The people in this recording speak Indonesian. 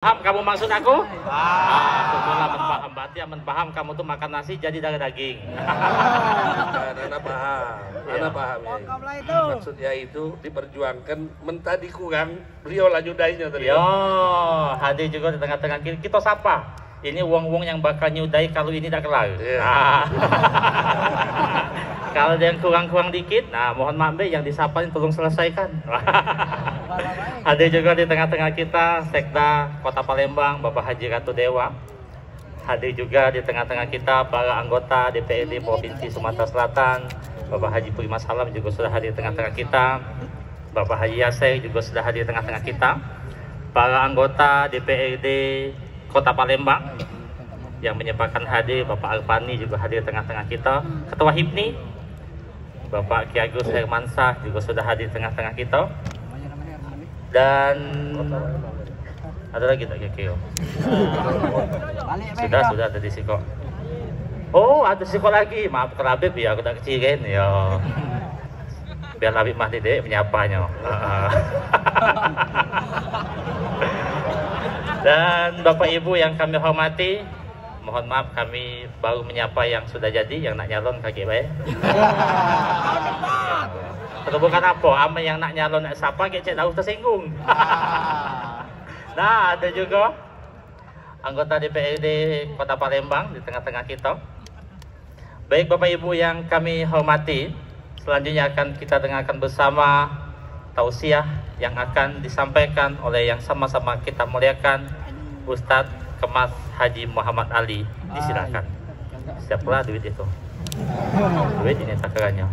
Paham kamu maksud aku? Syukurlah paham. Berarti aman paham kamu tuh makan nasi jadi darah daging. Anak paham, anak paham ya. Maksudnya itu diperjuangkan mentadi kurang, beliau nyudainya tadi. Yo, hadir juga di tengah-tengah kita sapa. Ini wong-wong yang bakal nyudai kalau ini tidak kelar. Kalau ada yang kurang-kurang dikit, nah mohon maaf yang disapa ini tolong selesaikan. Hadir juga di tengah-tengah kita Sekda Kota Palembang Bapak Haji Ratu Dewa. Hadir juga di tengah-tengah kita para anggota DPRD Provinsi Sumatera Selatan. Bapak Haji Prima Salam juga sudah hadir di tengah-tengah kita. Bapak Haji Yasir juga sudah hadir di tengah-tengah kita. Para anggota DPRD Kota Palembang yang menyempatkan hadir, Bapak Arpani juga hadir di tengah-tengah kita. Ketua HIPNI Bapak Ki Agus Hermansyah juga sudah hadir di tengah-tengah kita. Dan ada lagi tak kira? Sudah ada di Siko. Oh, ada Siko lagi. Maaf Habib ya, aku tak kecirin ya. Biar Habib mah tidak menyapanya. Dan Bapak Ibu yang kami hormati, mohon maaf kami baru menyapa yang sudah jadi, yang nak nyalon kaki baik. Bukan apa, ama yang nak nyalon nak siapa, kecek tahu tersinggung. Nah, ada juga anggota DPRD Kota Palembang di tengah-tengah kita. Baik Bapak Ibu yang kami hormati, selanjutnya akan kita dengarkan bersama tausiah yang akan disampaikan oleh yang sama-sama kita muliakan, Ustadz Kemas Haji Muhammad Ali. Disilakan. Siaplah duit itu. Duit ini takarannya.